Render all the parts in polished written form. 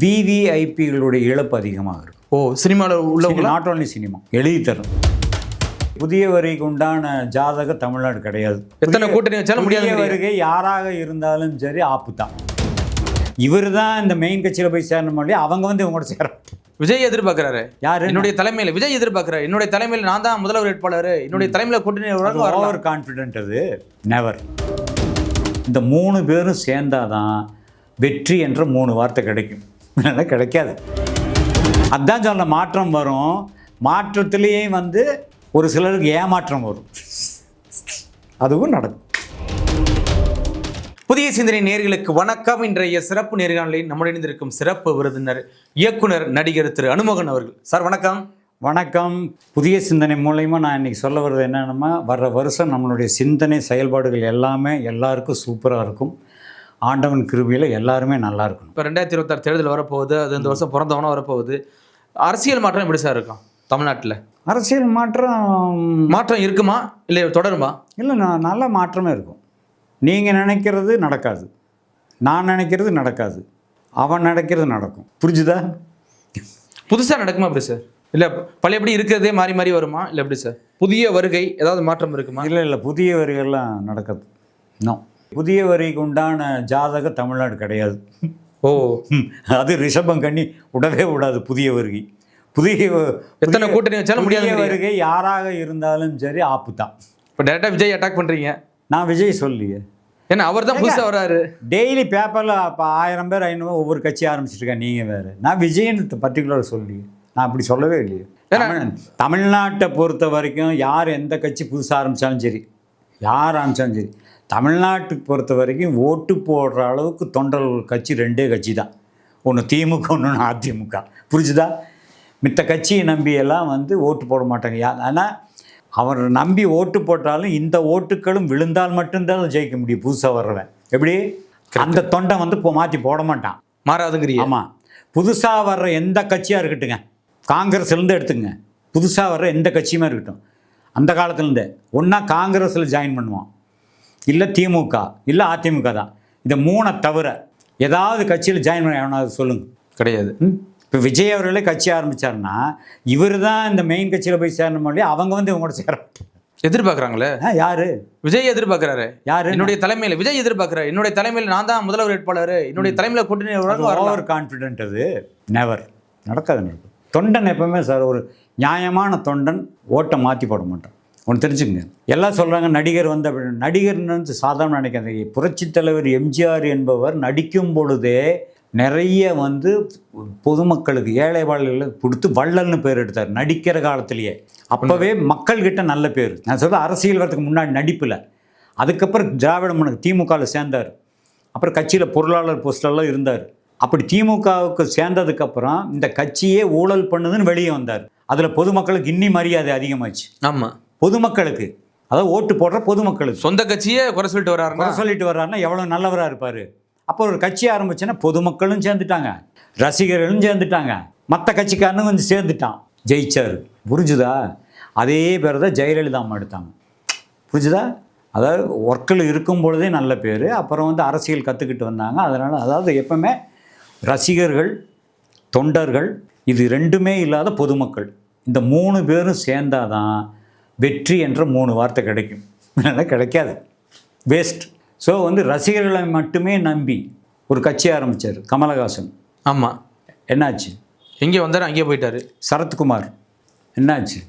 விவிஐபிகளுடைய இழப்பு அதிகமாக இருக்கும். சினிமாவில் உள்ளவங்க நாட் ஓன்லி சினிமா, எழுதி தரும். புதிய வரிக்கு உண்டான ஜாதகம் தமிழ்நாடு கிடையாது. எத்தனை கூட்டணி வச்சாலும் முடியாத வருகை யாராக இருந்தாலும் சரி ஆப்பு தான். இவர் தான் இந்த மெயின் கட்சியில் போய் சேரணும் இல்லையா, அவங்க வந்து இவங்களோட சேர. விஜய் எதிர்பார்க்கிறாரு. யாரு? என்னுடைய தலைமையில் விஜய் எதிர்பார்க்கிறாரு. என்னுடைய தலைமையில் நான் தான் முதல்வர் வேட்பாளர், என்னுடைய தலைமையில் கூட்டணி. Over confident. அது நெவர். இந்த 3 பேரும் சேர்ந்தாதான் வெற்றி என்ற 3 வார்த்தை கிடைக்கும், இல்லைன்னா கிடைக்காது. அதுதான் சொல்ல மாற்றம் வரும். மாற்றத்திலேயே வந்து ஒரு சிலருக்கு ஏமாற்றம் வரும், அதுவும் நடக்கும். புதிய சிந்தனை நேயர்களுக்கு வணக்கம். இன்றைய சிறப்பு நேர்காணலில் நம்முடன் இணைந்திருக்கும் சிறப்பு விருந்தினர் இயக்குனர் நடிகர் திரு அனுமோகன் அவர்கள். சார் வணக்கம். வணக்கம். புதிய சிந்தனை மூலயமா நான் இன்றைக்கி சொல்ல வர்றது என்னென்னா, வர்ற வருஷம் நம்மளுடைய சிந்தனை செயல்பாடுகள் எல்லாமே எல்லாருக்கும் சூப்பராக இருக்கும். ஆண்டவன் கிருபையில் எல்லாருமே நல்லா இருக்கணும். இப்போ 2026 தேர்தல் வரப்போகுது. அது இந்த வருஷம் பிறந்தவனா வரப்போகுது. அரசியல் மாற்றம் எப்படி சார் இருக்கும் தமிழ்நாட்டில்? அரசியல் மாற்றம் இருக்குமா இல்லை தொடருமா? இல்லை, நல்ல மாற்றமே இருக்கும். நீங்கள் நினைக்கிறது நடக்காது, நான் நினைக்கிறது நடக்காது, அவன் நினைக்கிறது நடக்கும். புரிஞ்சுதா? புதுசாக நடக்குமா எப்படி சார்? இல்லை பழையபடி இருக்கிறதே மாறி மாறி வருமா இல்லை எப்படி சார்? புதிய வருகை ஏதாவது மாற்றம் இருக்குமா? இல்லை, புதிய வரிகள்லாம் நடக்காது. இன்னும் புதிய வரிக்கு உண்டான ஜாதகம் தமிழ்நாடு கிடையாது. அது ரிஷபம் கண்ணி விடவே விடாது. புதிய வருகை, எத்தனை கூட்டணி வச்சாலும் முடியாத வருகை யாராக இருந்தாலும் சரி ஆப்பு தான். இப்போ டேரக்டாக விஜய் அட்டாக் பண்ணுறீங்க. நான் விஜய் சொல்லியே, ஏன்னா அவர் தான் புதுசாக வராரு. டெய்லி பேப்பரில் இப்போ 1000 பேர் 500 ஒவ்வொரு கட்சி ஆரம்பிச்சிருக்கேன். நீங்கள் வேறு, நான் விஜய்னு பர்டிகுலர் சொல்லி நான் அப்படி சொல்லவே இல்லையே. தமிழ்நாட்டை பொறுத்த வரைக்கும் யார் எந்த கட்சி புதுசாக ஆரம்பித்தாலும் சரி, யார் ஆரம்பித்தாலும் சரி, தமிழ்நாட்டுக்கு பொறுத்த வரைக்கும் ஓட்டு போடுற அளவுக்கு தொண்டர்கள் கட்சி 2 கட்சி தான். ஒன்று திமுக, ஒன்று அதிமுக. புரிஞ்சுதா? மித்த கட்சியை நம்பியெல்லாம் வந்து ஓட்டு போட மாட்டாங்க. ஆனால் அவர் நம்பி ஓட்டு போட்டாலும் இந்த ஓட்டுக்களும் விழுந்தால் மட்டும்தான் ஜெயிக்க முடியும். புதுசாக வர்றவன் எப்படி அந்த தொண்டை வந்து இப்போ மாற்றி போட மாட்டான், மாறாதுங்கிறீங்க. ஆமாம். புதுசாக வர்ற எந்த கட்சியாக இருக்கட்டுங்க, காங்கிரஸ்லேருந்து எடுத்துங்க, புதுசாக வர்ற எந்த கட்சியுமே இருக்கட்டும், அந்த காலத்துலேருந்தே ஒன்றா காங்கிரஸில் ஜாயின் பண்ணுவான், இல்லை திமுக, இல்லை அதிமுக தான். இந்த 3 தவிர ஏதாவது கட்சியில் ஜாயின் பண்ண சொல்லுங்கள். கிடையாது. இப்போ விஜய் அவர்களே கட்சி ஆரம்பித்தாருன்னா இவர் தான் இந்த மெயின் கட்சியில் போய் சேரணும் இல்லையா, அவங்க வந்து இவங்களோட சேர எதிர்பார்க்குறாங்களே. யாரு? விஜய் எதிர்பார்க்குறாரு. யாரு? என்னுடைய தலைமையில் விஜய் எதிர்பார்க்குறாரு. என்னுடைய தலைமையில் நான் தான் முதல்வர் வேட்பாளர், என்னுடைய தலைமையில் கூட்டணி. Over confident. அது நெவர். நடக்காது. தொண்டன் எப்பவுமே சார், ஒரு நியாயமான தொண்டன் ஓட்டை மாற்றி போட மாட்டான். ஒன்று தெரிஞ்சுக்கங்க. எல்லாம் சொல்கிறாங்க நடிகர் வந்து அப்படி. நடிகர்னு சாதாரண நினைக்காது. புரட்சித் தலைவர் எம்ஜிஆர் என்பவர் நடிக்கும் பொழுதே நிறைய வந்து பொதுமக்களுக்கு, ஏழை வாழர்களுக்கு கொடுத்து வள்ளல்னு பேர் எடுத்தார் நடிக்கிற காலத்திலேயே. அப்போவே மக்கள்கிட்ட நல்ல பேர். நான் சொல்ல அரசியல் வரதுக்கு முன்னாடி நடிப்பில். அதுக்கப்புறம் திராவிட முன்னணி திமுகவில் சேர்ந்தார். அப்புறம் கட்சியில் பொருளாளர் போஸ்டெல்லாம் இருந்தார். அப்படி திமுகவுக்கு சேர்ந்ததுக்கப்புறம் இந்த கட்சியே ஊழல் பண்ணுதுன்னு வெளியே வந்தார். அதில் பொதுமக்களுக்கு இன்னி மரியாதை அதிகமாச்சு. ஆமாம், பொதுமக்களுக்கு, அதாவது ஓட்டு போடுற பொதுமக்களுக்கு. சொந்த கட்சியே குறை சொல்லிட்டு வர்றாருன்னா எவ்வளோ நல்லவராக இருப்பார். அப்போ ஒரு கட்சி ஆரம்பிச்சுன்னா பொதுமக்களும் சேர்ந்துட்டாங்க, ரசிகர்களும் சேர்ந்துட்டாங்க, மற்ற கட்சிக்காரனும் வந்து சேர்ந்துட்டான், ஜெயிச்சார். புரிஞ்சுதா? அதே பேர் தான் ஜெயலலிதா அம்மா எடுத்தாங்க. புரிஞ்சுதா? அதாவது ஒர்க்கில் இருக்கும் பொழுதே நல்ல பேர். அப்புறம் வந்து அரசியல் கற்றுக்கிட்டு வந்தாங்க. அதனால் அதாவது எப்பவுமே ரசிகர்கள், தொண்டர்கள், இது 2மே இல்லாத பொதுமக்கள், இந்த 3 பேரும் சேர்ந்தாதான் வெற்றி என்ற 3 வார்த்தை கிடைக்கும், இல்லைன்னா கிடைக்காது. வேஸ்ட். ஸோ வந்து ரசிகர்களை மட்டுமே நம்பி ஒரு கட்சி ஆரம்பித்தார் கமலஹாசன். ஆமாம். என்னாச்சு? எங்கே வந்தார் அங்கேயே போயிட்டார். சரத்குமார் என்னாச்சு?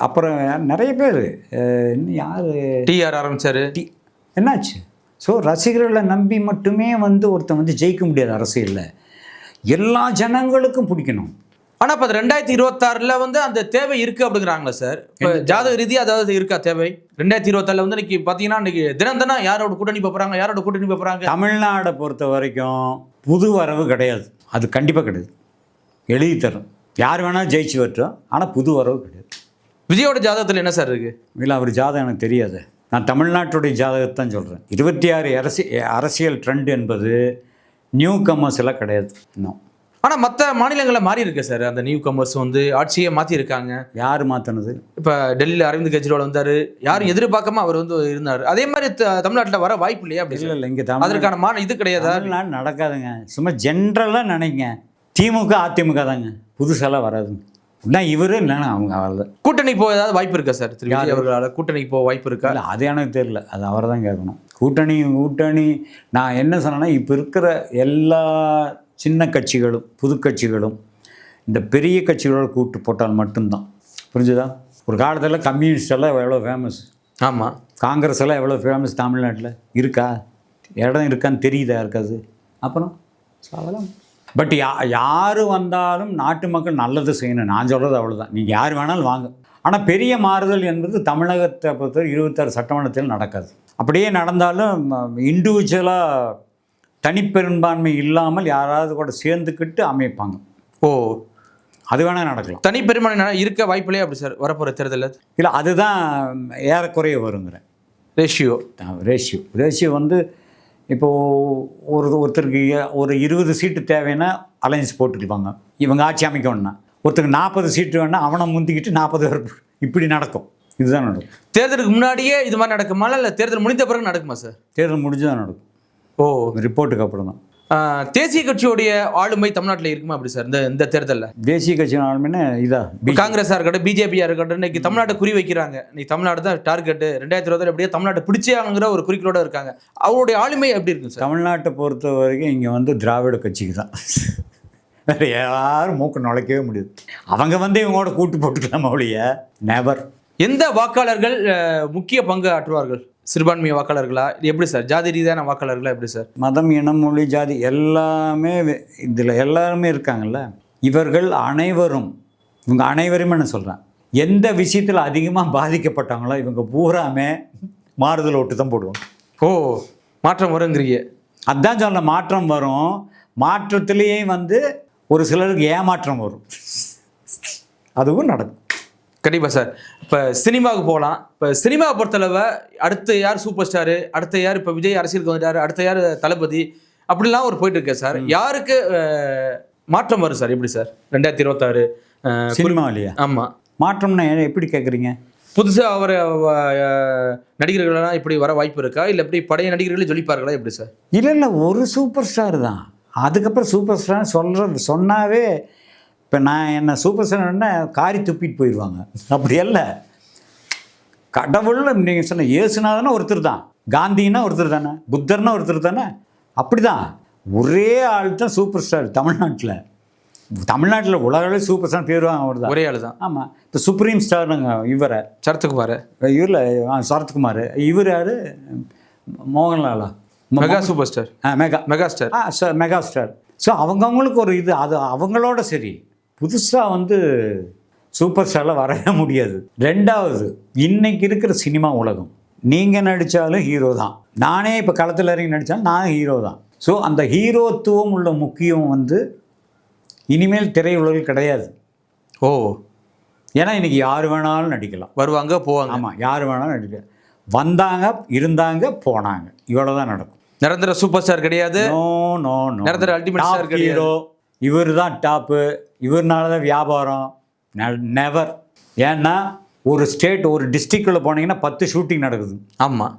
அப்புறம் நிறைய பேர், இன்னும் யார், டிஆர் ஆரம்பித்தார். என்னாச்சு? ஸோ ரசிகர்களை நம்பி மட்டுமே வந்து ஒருத்தன் வந்து ஜெயிக்க முடியாது. அரசியலில் எல்லா ஜனங்களுக்கும் பிடிக்கணும். ஆனால் இப்போ 2026 வந்து அந்த தேவை இருக்குது அப்படிங்கிறாங்களா சார்? இப்போ ஜாதக ரீதியாக அதாவது இருக்கா தேவை? 2026 வந்து இன்னைக்கு பார்த்தீங்கன்னா இன்னைக்கு தினம் யாரோட கூட்டணி பார்க்குறாங்க. தமிழ்நாடை பொறுத்த வரைக்கும் புது வரவு கிடையாது. அது கண்டிப்பாக கிடையாது. எழுதி தரும். யார் வேணாலும் ஜெயிச்சு வரட்டும், ஆனால் புது வரவு கிடையாது. விஜயோட ஜாதகத்தில் என்ன சார் இருக்குது? இல்லை, அவர் ஜாதகம் எனக்கு தெரியாது. நான் தமிழ்நாட்டுடைய ஜாதகத்தை தான் சொல்கிறேன். 26 அரசியல் ட்ரெண்ட் என்பது நியூ கமர்ஸ் எல்லாம் கிடையாது இன்னும். ஆனால் மற்ற மாநிலங்களில் மாறி இருக்கு சார். அந்த நியூ கமர்ஸ் வந்து ஆட்சியை மாற்றிருக்காங்க. யார் மாற்றினது? இப்போ டெல்லியில் அரவிந்த் கெஜ்ரிவால் வந்தார், யாரும் எதிர்பார்க்காம அவர் வந்து இருந்தார். அதே மாதிரி தமிழ்நாட்டில் வர வாய்ப்பு இல்லையா? அப்படி இல்லை இங்கே அதற்கான இது கிடையாதா? தமிழ்நாடு நடக்காதுங்க. சும்மா ஜென்ரலாக நினைங்க. திமுக அதிமுக தாங்க, புதுசாலாம் வராதுங்க. என்ன இவரு இல்லைன்னா அவங்க அவ்வளோதான். கூட்டணி போக ஏதாவது வாய்ப்பு இருக்கா சார்? திரு விஜய் அவர்களால் கூட்டணிக்கு போக வாய்ப்பு இருக்கா? இல்லை அது எனக்கு தெரியல, அது அவரை தான் கேட்கணும். கூட்டணி நான் என்ன சொன்னேன்னா, இப்போ இருக்கிற எல்லா சின்ன கட்சிகளும் புது கட்சிகளும் இந்த பெரிய கட்சிகளோட கூட்டு போட்டால் மட்டும்தான். புரிஞ்சுதா? ஒரு காலத்தில் கம்யூனிஸ்ட் எல்லாம் எவ்வளோ ஃபேமஸ். ஆமாம். காங்கிரஸ் எல்லாம் எவ்வளோ ஃபேமஸ் தமிழ்நாட்டில் இருக்கா? இடம் இருக்கான்னு தெரியுதா? இருக்காது. அப்புறம் அதெல்லாம் பட் யார் வந்தாலும் நாட்டு மக்கள் நல்லது செய்யணும். நான் சொல்கிறது அவ்வளோதான். நீங்கள் யார் வேணாலும் வாங்க. ஆனால் பெரிய மாறுதல் என்பது தமிழகத்தை பொறுத்தவரை 26 சட்டமன்றத்தில் நடக்காது. அப்படியே நடந்தாலும் இண்டிவிஜுவலாக தனிப்பெரும்பான்மை இல்லாமல் யாராவது கூட சேர்ந்துக்கிட்டு அமைப்பாங்க. ஓ, அது வேணால் நடக்கலாம். தனிப்பெரும்பான்மை இருக்க வாய்ப்பில்லையே அப்படி சார் வரப்போகிற தேர்தலில்? இல்லை, அதுதான் ஏறக்குறைய வருங்கிறேன். ரேஷியோ வந்து இப்போது ஒருத்தருக்கு ஒரு 20 சீட்டு தேவைன்னா அலைன்ஸ் போட்டுக்குவாங்க. இவங்க ஆட்சி அமைக்கணும்னா ஒருத்தருக்கு 40 சீட்டு வேணா அவனை முந்திக்கிட்டு 40 பேர் இப்படி நடக்கும். இதுதான் நடக்கும். தேர்தலுக்கு முன்னாடியே இது மாதிரி நடக்குமா இல்லை தேர்தல் முடிந்த பிறகு நடக்குமா சார்? தேர்தல் முடிஞ்சு தான் நடக்கும். ஓ, ரிப்போர்ட்டுக்கு அப்புறம் தான். தேசிய கட்சியோடைய ஆளுமை தமிழ்நாட்டில் இருக்குமா அப்படி சார் இந்த தேர்தலில்? தேசிய கட்சியின் ஆளுமைன்னா இதா காங்கிரஸாக இருக்கட்டும், பிஜேபியாக இருக்கட்டும், இன்னைக்கு தமிழ்நாட்டை குறி வைக்கிறாங்க. இன்னைக்கு தமிழ்நாடு தான் டார்கெட்டு. 2020 எப்படியே தமிழ்நாட்டை பிடிச்சாங்கிற ஒரு குறிக்கோட இருக்காங்க. அவருடைய ஆளுமை எப்படி இருக்கும் சார்? தமிழ்நாட்டை பொறுத்த வரைக்கும் இங்கே வந்து திராவிட கட்சிக்கு தான். வேறு யாரும் மூக்கு நுழைக்கவே முடியாது. அவங்க வந்து இவங்களோட கூட்டு போட்டுக்கலாம் ஒழிய நெவர். எந்த வாக்காளர்கள் முக்கிய பங்கு ஆற்றுவார்கள்? சிறுபான்மை வாக்காளர்களா? இது எப்படி சார்? ஜாதி ரீதியான வாக்காளர்களா எப்படி சார்? மதம், இனம், மொழி, ஜாதி எல்லாமே இதில் எல்லாருமே இருக்காங்கல்ல. இவர்கள் அனைவரும், இவங்க அனைவருமே என்ன சொல்கிறேன், எந்த விஷயத்தில் அதிகமாக பாதிக்கப்பட்டாங்களோ இவங்க பூராமே மாறுதல் ஓட்டு தான் போடுவாங்க. ஓ, மாற்றம் வருங்கிறீங்க? அதுதான் சொல்ல, மாற்றம் வரும். மாற்றத்திலேயே வந்து ஒரு சிலருக்கு ஏமாற்றம் வரும். அதுவும் நடக்கும். கண்டிப்பாக சார். இப்போ சினிமாவுக்கு போகலாம். இப்போ சினிமாவை பொறுத்தளவு அடுத்து யார் சூப்பர் ஸ்டாரு, அடுத்து யார், இப்போ விஜய் அரசியலுக்கு வந்துட்டார், அடுத்த யார் தளபதி, அப்படிலாம் ஒரு போயிட்டு இருக்கேன் சார். யாருக்கு மாற்றம் வரும் சார்? எப்படி சார் 2026 சினிமாவிலையா? ஆமாம், மாற்றம்னா எப்படி கேட்குறீங்க? புதுசாக அவர் நடிகர்களெல்லாம் இப்படி வர வாய்ப்பு இருக்கா, இல்லை எப்படி பழைய நடிகர்களே ஜொலிப்பார்களா எப்படி சார்? இல்லை, ஒரு சூப்பர் ஸ்டார் தான். அதுக்கப்புறம் சூப்பர் ஸ்டார் சொன்னாவே இப்போ நான் என்ன சூப்பர் ஸ்டார்னா காரி துப்பிட்டு போயிடுவாங்க. அப்படி இல்லை. கடவுள் நீங்கள் சொன்ன இயேசுநாதனா ஒருத்தர் தான், காந்தின்னா ஒருத்தர் தானே, புத்தர்னா ஒருத்தர் தானே. அப்படி தான் ஒரே ஆள் தான் சூப்பர் ஸ்டார் தமிழ்நாட்டில் உலகளவு சூப்பர் ஸ்டார் பேர் அவர் தான், ஒரே ஆள் தான். ஆமாம். இப்போ சுப்ரீம் ஸ்டார்னுங்க இவரை சரத்குமார். இவரில் சரத்குமார். இவர் யார்? மோகன்லாலா? Mega super star. Mega star. So அவங்கவுங்களுக்கு ஒரு இது, அது அவங்களோட சரி. புதுசாக வந்து சூப்பர் ஸ்டாரில் வரவே முடியாது. ரெண்டாவது, இன்னைக்கு இருக்கிற சினிமா உலகம், நீங்கள் நடித்தாலும் ஹீரோ தான், நானே இப்போ களத்தில் இறங்கி நடித்தாலும் நான் ஹீரோ தான். ஸோ அந்த ஹீரோத்துவம் உள்ள முக்கியம் வந்து இனிமேல் திரையுலகில் கிடையாது. ஓ, ஏன்னா இன்றைக்கி யார் வேணாலும் நடிக்கலாம், வருவாங்க போவாங்க. ஆமாம், யார் வேணாலும் நடிக்கலாம். வந்தாங்க, இருந்தாங்க, போனாங்க, இவ்வளோ தான் நடக்கும். நிரந்தர சூப்பர் ஸ்டார் கிடையாது. நோ. நிரந்தர அல்டிமேட் ஸ்டார் கிடையாது. இவர் தான் டாப்பு, இவர்னால தான் வியாபாரம். நெவர். ஏன்னா ஒரு ஸ்டேட், ஒரு டிஸ்ட்ரிக்டில் போனீங்கன்னா 10 ஷூட்டிங் நடக்குது. ஆமாம்.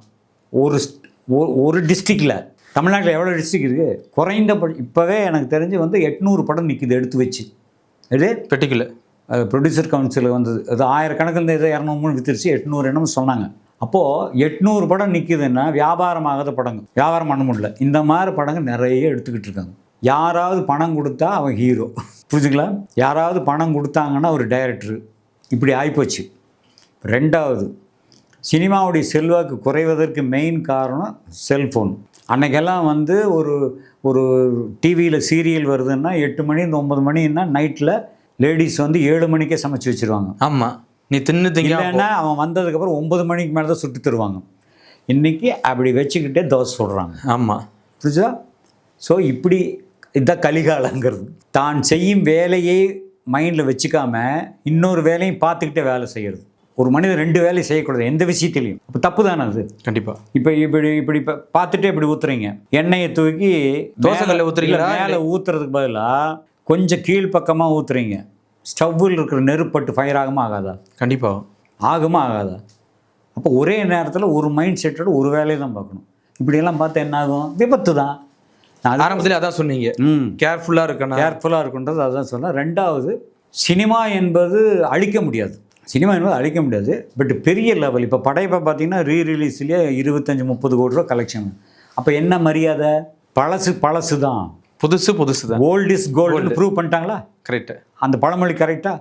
ஒரு டிஸ்ட்ரிக்டில். தமிழ்நாட்டில் எவ்வளோ டிஸ்ட்ரிக்ட் இருக்குது? குறைந்தபட்சம் இப்போவே எனக்கு தெரிஞ்சு வந்து 800 படம் நிற்கிது எடுத்து வச்சு. இது பெட்டிக்குள்ள ப்ரொடியூசர் கவுன்சில் வந்தது. அது 1000 கணக்கில் ஏதோ 200 வித்துருச்சு, 800 என்னமோ சொன்னாங்க. அப்போது 800 படம் நிற்கிதுன்னா வியாபாரம் ஆகாத படங்கள், வியாபாரம் பண்ண முடியல. இந்த மாதிரி படங்கள் நிறைய எடுத்துக்கிட்டு இருக்காங்க. யாராவது பணம் கொடுத்தா அவன் ஹீரோ, புரிஞ்சுங்களா? யாராவது பணம் கொடுத்தாங்கன்னா ஒரு டைரக்டரு. இப்படி ஆகிப்போச்சு. ரெண்டாவது, சினிமாவுடைய செல்வாக்கு குறைவதற்கு மெயின் காரணம் செல்ஃபோன். அன்றைக்கெல்லாம் வந்து ஒரு டிவியில் சீரியல் வருதுன்னா 8 மணி 9 மணின்னா நைட்டில் லேடிஸ் வந்து 7 மணிக்கே சமைச்சு வச்சுருவாங்க. ஆமாம், நீ தின்னுன்னா அவன் வந்ததுக்கப்புறம் 9 மணிக்கு மேலே தான் சுட்டு தருவாங்க. இன்றைக்கி அப்படி வச்சுக்கிட்டே தோசை சொல்கிறாங்க. ஆமாம், புரிஞ்சா? ஸோ இப்படி இதுதான் கலிகாலங்கிறது. தான் செய்யும் வேலையை மைண்டில் வச்சுக்காம இன்னொரு வேலையும் பார்த்துக்கிட்டே வேலை செய்கிறது. ஒரு மனிதன் 2 வேலையும் செய்யக்கூடாது எந்த விஷயத்துலையும். அப்போ தப்பு தானே அது? கண்டிப்பாக. இப்போ இப்படி பார்த்துட்டே இப்படி ஊற்றுறீங்க, எண்ணெயை தூக்கி தோசைக்கல்ல ஊற்றுறீங்களா? மேலே ஊற்றுறதுக்கு பதிலாக கொஞ்சம் கீழ்ப்பக்கமாக ஊற்றுறீங்க, ஸ்டவ்வில் இருக்கிற நெருப்பட்டு ஃபயர் ஆகுமா ஆகாதா? கண்டிப்பாக ஆகுமா ஆகாதா? அப்போ ஒரே நேரத்தில் ஒரு மைண்ட் செட்டோட ஒரு வேலையை தான் பார்க்கணும். இப்படியெல்லாம் பார்த்தா என்ன ஆகும்? விபத்து தான். ஆரம்பத்தில் அதான் சொன்னீங்க, கேர்ஃபுல்லாக இருக்கணும். கேர்ஃபுல்லாக இருக்குன்றது அதான் சொன்னேன். ரெண்டாவது, சினிமா என்பது அழிக்க முடியாது. சினிமா என்பது அழிக்க முடியாது. பட் பெரிய லெவல் இப்போ படையப்பா பார்த்தீங்கன்னா ரீரிலீஸ்லேயே 25-30 கோடி ரூபா கலெக்ஷன். அப்போ என்ன மரியாதை? பழசு தான், புதுசு தான். ஓல்ட் இஸ் கோல்டு ப்ரூவ் பண்ணிட்டாங்களா? கரெக்டு. அந்த பழமொழி கரெக்டா?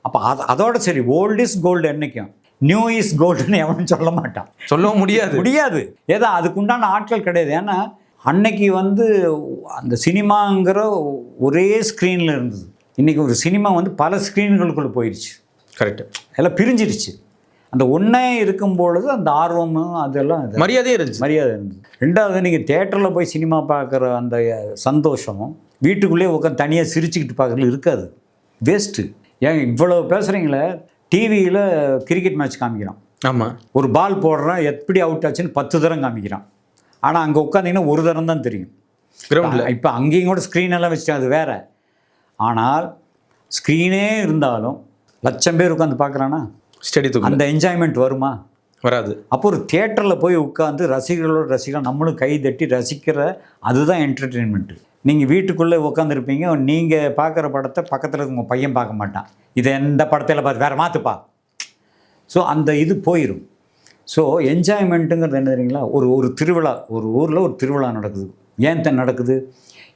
அப்போ அதோட சரி, ஓல்ட் இஸ் கோல்டு என்னைக்கும், நியூ இஸ் கோல்டுன்னு எவனும் சொல்ல மாட்டான். சொல்லவும் முடியாது. ஏதோ அதுக்குண்டான ஆட்கள் கிடையாது. ஏன்னா அன்னைக்கு வந்து அந்த சினிமாங்கிற ஒரே ஸ்க்ரீனில் இருந்தது. இன்றைக்கி ஒரு சினிமா வந்து பல ஸ்க்ரீன்களுக்குள்ளே போயிடுச்சு. கரெக்டு. எல்லாம் பிரிஞ்சிருச்சு. அந்த ஒன்றே இருக்கும் பொழுது அந்த ஆர்வமும் அதெல்லாம் மரியாதையே இருந்தது. ரெண்டாவது, நீங்கள் தேட்டரில் போய் சினிமா பார்க்குற அந்த சந்தோஷமும் வீட்டுக்குள்ளேயே உட்காந்து தனியாக சிரிச்சுக்கிட்டு பார்க்குறது இருக்காது. வேஸ்ட்டு. ஏன் இவ்வளோ பேசுகிறீங்களே? டிவியில் கிரிக்கெட் மேட்ச் காமிக்கிறான். ஆமாம். ஒரு பால் போடுறான், எப்படி அவுட் ஆச்சுன்னு 10 தரம் காமிக்கிறான். ஆனால் அங்கே உட்காந்திங்கன்னா ஒரு தரம் தான் தெரியும் கிரவுண்டில். இப்போ அங்கேயும் கூட ஸ்க்ரீன் எல்லாம் வச்சுட்டு அது வேறு. ஆனால் ஸ்க்ரீனே இருந்தாலும் லட்சம் பேர் உட்காந்து பார்க்குறானா? ஸ்டேடியத்துக்கு அந்த என்ஜாய்மெண்ட் வருமா? வராது. அப்போ ஒரு தியேட்டரில் போய் உட்காந்து ரசிகர்கள் நம்மளும் கை தட்டி ரசிக்கிற அதுதான் என்டர்டெயின்மெண்ட்டு. நீங்கள் வீட்டுக்குள்ளே உட்காந்துருப்பீங்க, நீங்கள் பார்க்குற படத்தை பக்கத்தில் உங்கள் பையன் பார்க்க மாட்டான். இதை எந்த படத்தில் பார்த்து வேறு மாற்றுப்பா. ஸோ அந்த இது போயிடும். ஸோ என்ஜாய்மெண்ட்டுங்கிறது என்ன தெரியுங்களா? ஒரு திருவிழா, ஒரு ஊரில் ஒரு திருவிழா நடக்குது. ஏன் தான் நடக்குது?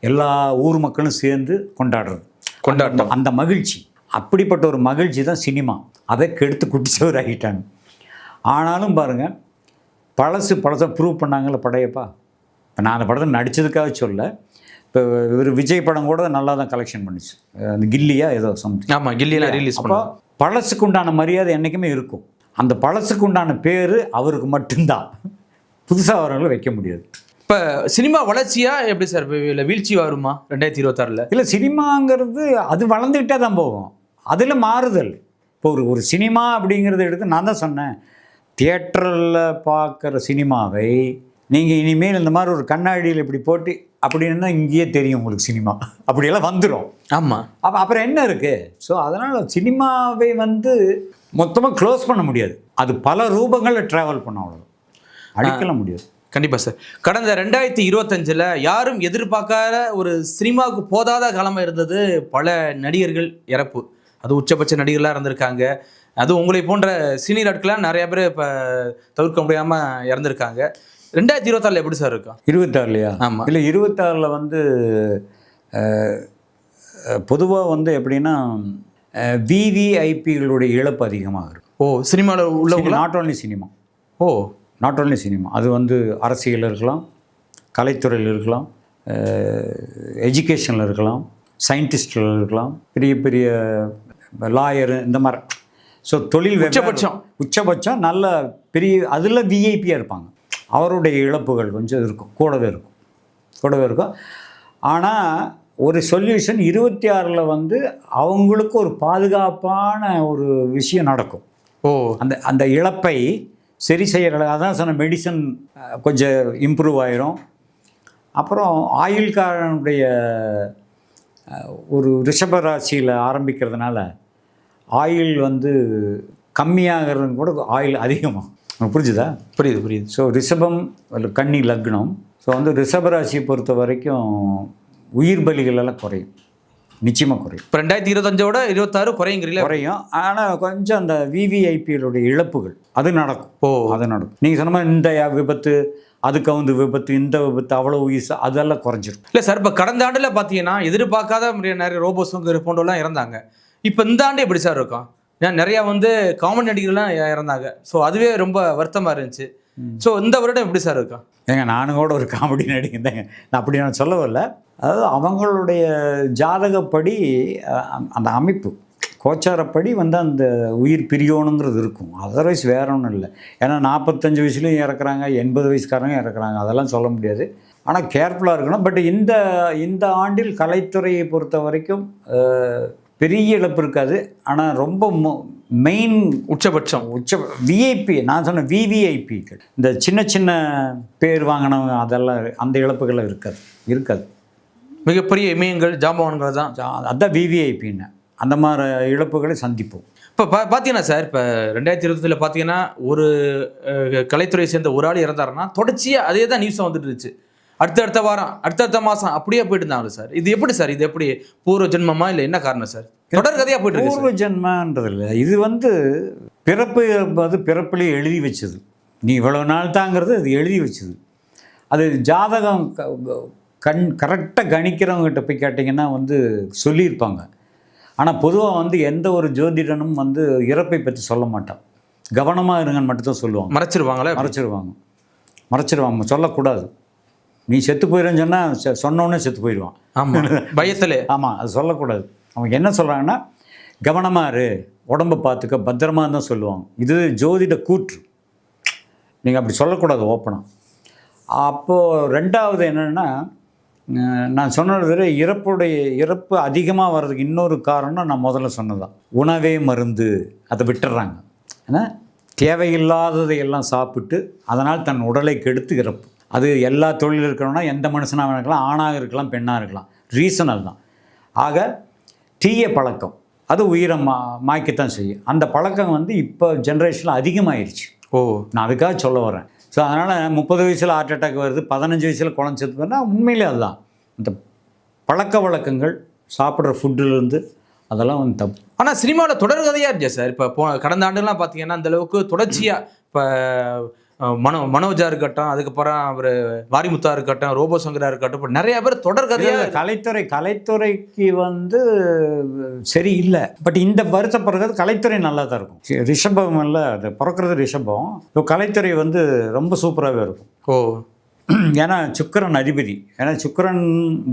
எல்லா ஊர் மக்களும் சேர்ந்து கொண்டாட்டம், அந்த மகிழ்ச்சி. அப்படிப்பட்ட ஒரு மகிழ்ச்சி தான் சினிமா. அதை கெடுத்து குட்டிச்சவர் ஆகிட்டாங்க. ஆனாலும் பாருங்கள், பழசை ப்ரூவ் பண்ணாங்கல்ல படையப்பா. இப்போ நான் அந்த படத்தை நடித்ததுக்காக சொல்ல, இப்போ ஒரு விஜய் படம் கூட நல்லா தான் கலெக்ஷன் பண்ணிச்சு. அந்த கில்லியா ஏதோ சம்திங். ஆமாம், கில்லியெல்லாம் ரிலீஸ் அப்போ பழசுக்கு உண்டான மரியாதை என்றைக்குமே இருக்கும். அந்த பழசுக்கு உண்டான பேர் அவருக்கு மட்டும்தான். புதுசாக வரவங்களை வைக்க முடியாது. இப்போ சினிமா வளர்ச்சியா எப்படி சார்? இல்லை வீழ்ச்சி வருமா 2026? இல்லை, சினிமாங்கிறது அது வளர்ந்துக்கிட்டே தான் போகும். அதில் மாறுதல். இப்போ ஒரு சினிமா அப்படிங்கிறத எடுத்து நான் தான் சொன்னேன், தியேட்டரில் பார்க்குற சினிமாவை நீங்கள் இனிமேல் இந்த மாதிரி ஒரு கண்ணாடியில் இப்படி போட்டு அப்படின்னா இங்கேயே தெரியும் உங்களுக்கு சினிமா. அப்படியெல்லாம் வந்துடும். ஆமாம். அப்புறம் என்ன இருக்குது? ஸோ அதனால் சினிமாவை வந்து மொத்தமாக க்ளோஸ் பண்ண முடியாது. அது பல ரூபங்களில் ட்ராவல் பண்ண, அவ்வளோ அழிக்கலாம் முடியாது. கண்டிப்பாக சார். கடந்த 2025 யாரும் எதிர்பார்க்காத ஒரு சினிமாவுக்கு போதாத காலமாக இருந்தது. பல நடிகர்கள் இறப்பு, அது உச்சபட்ச நடிகர்களாக இருந்திருக்காங்க. அது உங்களை போன்ற சீனியர் ஆட்களாக நிறைய பேர் இப்போ தவிர்க்க முடியாமல் இறந்துருக்காங்க. 2026 எப்படி சார் இருக்கும்? 26லையா? ஆமாம். இல்லை, 26ல் வந்து பொதுவாக வந்து எப்படின்னா விவிஐபிகளுடைய இழப்பு அதிகமாக இருக்கும். சினிமாவில் உள்ளவங்க? Not only cinema. Not only cinema. அது வந்து அரசியல் இருக்கலாம், கலைத்துறையில் இருக்கலாம், எஜுகேஷனில் இருக்கலாம், சயின்டிஸ்டில் இருக்கலாம், பெரிய பெரிய லாயரு, இந்த மாதிரி. ஸோ தொழில் உச்சபட்சம் நல்ல பெரிய அதில் விஐபியாக இருப்பாங்க. அவருடைய இழப்புகள் கொஞ்சம் இருக்கும், கூடவே இருக்கும். ஆனால் ஒரு சொல்யூஷன் 26ல் வந்து அவங்களுக்கு ஒரு பாதுகாப்பான ஒரு விஷயம் நடக்கும். அந்த இழப்பை சரி செய்யறது. அதான் சொன்ன, மெடிசன் கொஞ்சம் இம்ப்ரூவ் ஆயிரும். அப்புறம் ஆயுள்காரனுடைய ஒரு ரிஷபராசியில் ஆரம்பிக்கிறதுனால ஆயுள் வந்து கம்மியாகிறதுன்னு கூட ஆயுள் அதிகமாக. புரிஞ்சுதா? புரியுது. ஸோ ரிஷபம் கன்னி லக்னம். ஸோ வந்து ரிஷபராசியை பொறுத்த வரைக்கும் உயிர் பலிகள் எல்லாம் குறையும், நிச்சயமாக குறையும். இப்போ 2025ஓட 26 குறையும். ஆனால் கொஞ்சம் அந்த விவிஐபிகளுடைய இழப்புகள் அது நடக்கும். நீங்கள் சொன்ன மாதிரி இந்த விபத்து, அதுக்கு வந்து விபத்து, இந்த விபத்து, அவ்வளோ உயிர், அதெல்லாம் குறைஞ்சிரும். இல்லை சார், இப்போ கடந்த ஆண்டில் பார்த்தீங்கன்னா எதிர்பார்க்காத நிறைய ரோபோஸும் போன்றவெல்லாம் இறந்தாங்க. இப்போ இந்த ஆண்டு எப்படி சார் இருக்கும்? நிறையா வந்து காமெடி நடிகர்கள்லாம் இறந்தாங்க. ஸோ அதுவே ரொம்ப வருத்தமாக இருந்துச்சு. ஸோ இந்த வருடம் எப்படி சார் இருக்கும்? நானும் கூட ஒரு காமெடி நடிகன் தாங்க. நான் அப்படி நான் சொல்லவில்லை. அதாவது அவங்களுடைய ஜாதகப்படி அந்த அமைப்பு கோச்சாரப்படி வந்து அந்த உயிர் பிரியணுங்கிறது இருக்கும். அதர்வைஸ் வேற ஒன்றும் இல்லை. ஏன்னா 45 வயசுலையும் இறக்குறாங்க, 80 வயசுக்காரங்க இறக்குறாங்க, அதெல்லாம் சொல்ல முடியாது. ஆனால் கேர்ஃபுல்லாக இருக்கணும். பட் இந்த ஆண்டில் கலைத்துறையை பொறுத்த வரைக்கும் பெரிய இழப்பு இருக்காது. ஆனால் ரொம்ப மெயின் உச்சபட்சம் விஐபி, நான் சொன்ன விவிஐபிகள், இந்த சின்ன சின்ன பேர் வாங்கினவங்க, அதெல்லாம் அந்த இழப்புகள் இருக்காது. மிகப்பெரிய இமயங்கள் ஜாம்பவான்கள் தான். அதுதான் விவிஐபின்னு அந்த மாதிரி இழப்புகளை சந்திப்போம். இப்போ பார்த்தீங்கன்னா சார், இப்போ 2020 பார்த்தீங்கன்னா ஒரு கலைத்துறையை சேர்ந்த ஒரு ஆள் இறந்தாருன்னா தொடர்ச்சியாக அதே தான் நியூஸாக வந்துட்டு இருந்துச்சு. அடுத்த வாரம் அடுத்த மாதம் அப்படியே போயிட்டு இருந்தாங்க சார். இது எப்படி சார்? இது எப்படி பூர்வ ஜென்மமா இல்லை என்ன காரணம் சார்? தொடர் கதையாக போயிட்டு இருக்கு. பூர்வ ஜென்மன்றது இல்லை, இது வந்து பிறப்பு அது பிறப்புலேயே எழுதி வச்சது. நீ இவ்வளோ நாள் தாங்கிறது அது எழுதி வச்சது. அது ஜாதகம் கரெக்டாக கணிக்கிறவங்ககிட்ட போய் கேட்டிங்கன்னா வந்து சொல்லியிருப்பாங்க. ஆனால் பொதுவாக வந்து எந்த ஒரு ஜோதிடனும் வந்து இறப்பை பற்றி சொல்ல மாட்டான். கவனமாக இருங்கன்னு மட்டும்தான் சொல்லுவாங்க. மறைச்சிருவாங்க சொல்லக்கூடாது. நீ செத்து போயிடுன்னு சொன்னால் சொன்னோன்னே செத்து போயிடுவான். ஆமாம், பயத்தில். ஆமாம், அது சொல்லக்கூடாது. அவங்க என்ன சொல்கிறாங்கன்னா, கவனமாக இரு, உடம்பை பார்த்துக்க, பத்திரமா தான் சொல்லுவாங்க. இது ஜோதிட கூற்று. நீங்கள் அப்படி சொல்லக்கூடாது ஓப்பனாக. அப்போது ரெண்டாவது என்னென்னா, நான் சொன்னது இறப்பு அதிகமாக வர்றதுக்கு இன்னொரு காரணம் நான் முதல்ல சொன்னதான், உணவே மருந்து. அதை விட்டுறாங்க. ஏன்னா தேவையில்லாததை எல்லாம் சாப்பிட்டு அதனால் தன் உடலை கெடுத்து இறப்பு. அது எல்லா தொழில் இருக்கிறோன்னா எந்த மனுஷனாக இருக்கலாம், ஆணாக இருக்கலாம், பெண்ணாக இருக்கலாம். ரீசன் அதுதான். ஆக தீய பழக்கம் அது உயிரை மாய்க்கத்தான் செய்யும். அந்த பழக்கம் வந்து இப்போ ஜென்ரேஷனில் அதிகமாகிடுச்சு. நான் அதுக்காக சொல்ல வரேன். ஸோ அதனால் 30 வயசில் ஹார்ட் அட்டாக் வருது, 15 வயசில் குழந்தை செத்து போனா உண்மையிலே அதுதான். இந்த பழக்க வழக்கங்கள், சாப்பிட்ற ஃபுட்டுலேருந்து அதெல்லாம் வந்து தப்பு. ஆனால் சினிமாவில் தொடர் கதையாக இருந்துச்சு சார். இப்போ கடந்த ஆண்டுலாம் பார்த்தீங்கன்னா அந்தளவுக்கு தொடர்ச்சியாக இப்போ மனோஜா இருக்கட்டும், அதுக்கப்புறம் அவர் வாரிமுத்தா இருக்கட்டும், ரோபோ சங்கரா இருக்கட்டும், இப்போ நிறைய பேர் தொடர் கதையாக. கலைத்துறைக்கு வந்து சரி இல்லை. பட் இந்த வருஷம் பிறகு கலைத்துறை நல்லா தான் இருக்கும். ரிஷபம் இல்லை, அது பிறக்கிறது ரிஷபம். இப்போ கலைத்துறை வந்து ரொம்ப சூப்பராகவே இருக்கும். ஏன்னா சுக்கிரன் அதிபதி. ஏன்னா சுக்கிரன்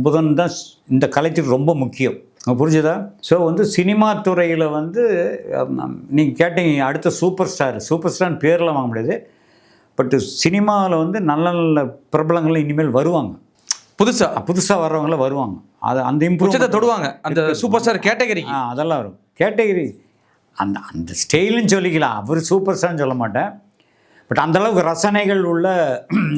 புதன் தான் இந்த கலைத்துறை ரொம்ப முக்கியம். புரிஞ்சுதா? ஸோ வந்து சினிமா துறையில் வந்து நீங்கள் கேட்டீங்க அடுத்த சூப்பர் ஸ்டார்னு பேரில் வாங்க முடியாது. பட்டு சினிமாவில் வந்து நல்ல நல்ல பிரபலங்கள் இனிமேல் வருவாங்க. புதுசாக வர்றவங்கள வருவாங்க. அது அந்த இம்ப்ரூவ்மெண்ட் தொடுவாங்க. அந்த சூப்பர் ஸ்டார் கேட்டகரி அதெல்லாம் வரும். கேட்டகரி அந்த ஸ்டைலுன்னு சொல்லிக்கலாம். அவர் சூப்பர் ஸ்டார்னு சொல்ல மாட்டேன். பட் அந்தளவுக்கு ரசனைகள் உள்ள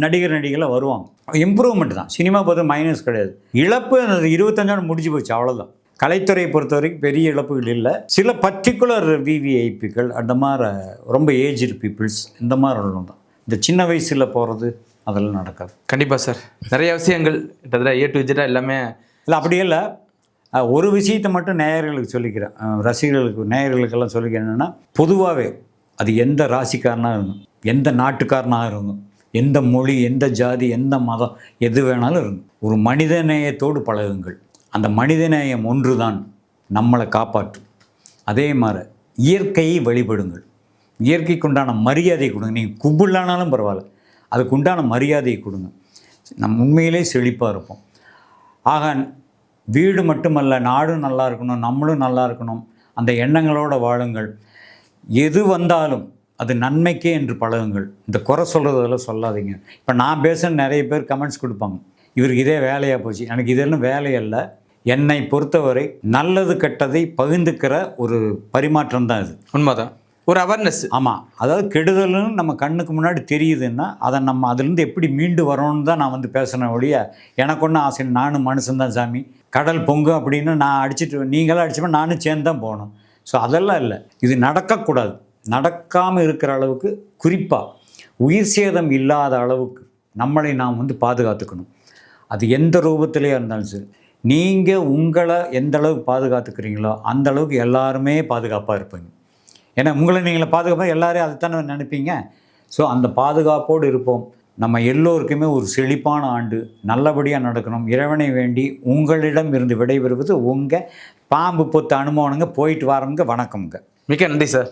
நடிகர்களை வருவாங்க. இம்ப்ரூவ்மெண்ட் தான். சினிமா பொறுத்த மைனஸ் கிடையாது. இழப்பு 25 முடிஞ்சு போச்சு, அவ்வளோதான். கலைத்துறையை பொறுத்த வரைக்கும் பெரிய இழப்புகள் இல்லை. சில பர்டிகுலர் விவிஐபிக்கள், அந்த மாதிரி ரொம்ப ஏஜ்டு பீப்புள்ஸ், இந்த மாதிரி ஒன்றும் தான். இந்த சின்ன வயசில் போகிறது அதெல்லாம் நடக்காது. கண்டிப்பாக சார். நிறைய விஷயங்கள் கிட்டத்தட்ட A to Z எல்லாமே இல்லை, அப்படியே இல்லை. ஒரு விஷயத்தை மட்டும் நேயர்களுக்கு சொல்லிக்கிறேன், நேயர்களுக்கெல்லாம் சொல்லிக்கிறேன். என்னென்னா, பொதுவாகவே அது எந்த ராசிக்காரனாக இருந்தும், எந்த நாட்டுக்காரனாக இருந்தும், எந்த மொழி, எந்த ஜாதி, எந்த மதம், எது வேணாலும் இருந்தும், ஒரு மனிதநேயத்தோடு பழகுங்கள். அந்த மனிதநேயம் ஒன்று தான் நம்மளை காப்பாற்றும். அதே மாதிரி இயற்கையை வழிபடுங்கள். இயற்கைக்கு உண்டான மரியாதை கொடுங்க. நீங்கள் கும்பிடலானாலும் பரவாயில்ல, அதுக்கு உண்டான மரியாதையை கொடுங்க. நம்ம உண்மையிலே செழிப்பாக இருப்போம். ஆக வீடு மட்டுமல்ல, நாடும் நல்லா இருக்கணும், நம்மளும் நல்லா இருக்கணும். அந்த எண்ணங்களோடு வாழுங்கள். எது வந்தாலும் அது நன்மைக்கே என்று பழகுங்கள். இந்த குறை சொல்கிறதெல்லாம் சொல்லாதீங்க. இப்போ நான் பேசுகிற நிறைய பேர் கமெண்ட்ஸ் கொடுப்பாங்க, இவருக்கு இதே வேலையாக போச்சு. எனக்கு இதெல்லாம் வேலையல்ல. என்னை பொறுத்தவரை நல்லது கெட்டதை பகிர்ந்துக்கிற ஒரு பரிமாற்றம் தான் இது. உண்மைதான். ஒரு அவேர்னஸ். ஆமாம். அதாவது கெடுதல்னு நம்ம கண்ணுக்கு முன்னாடி தெரியுதுன்னா அதை நம்ம அதுலேருந்து எப்படி மீண்டு வரணும்னு தான் நான் வந்து பேசுகிறேன் ஒழிய, எனக்கு ஒன்றும் ஆசை, நானும் மனுஷன்தான் சாமி, கடல் பொங்கும் அப்படின்னு நான் அடிச்சுட்டு நீங்களாம் அடிச்சுப்பேன், நானும் சேர்ந்து தான் போகணும். ஸோ அதெல்லாம் இல்லை. இது நடக்கக்கூடாது. நடக்காமல் இருக்கிற அளவுக்கு, குறிப்பாக உயிர் சேதம் இல்லாத அளவுக்கு நம்மளை நாம் வந்து பாதுகாத்துக்கணும். அது எந்த ரூபத்திலேயே இருந்தாலும் சரி. நீங்கள் உங்களை எந்த அளவுக்கு பாதுகாத்துக்கிறீங்களோ அந்த அளவுக்கு எல்லாருமே பாதுகாப்பாக இருப்பீங்க. ஏன்னா உங்களை நீங்களை பாதுகாப்பாக எல்லாரையும் அதைத்தானே நினைப்பீங்க. ஸோ அந்த பாதுகாப்போடு இருப்போம். நம்ம எல்லோருக்குமே ஒரு செழிப்பான ஆண்டு நல்லபடியாக நடக்கணும். இறைவனை வேண்டி உங்களிடம் இருந்து விடைபெறுவது உங்கள் பாம்பு பொத்து அனுபவனுங்க. போயிட்டு வாரங்க. வணக்கம்ங்க. மிக்க நன்றி சார்.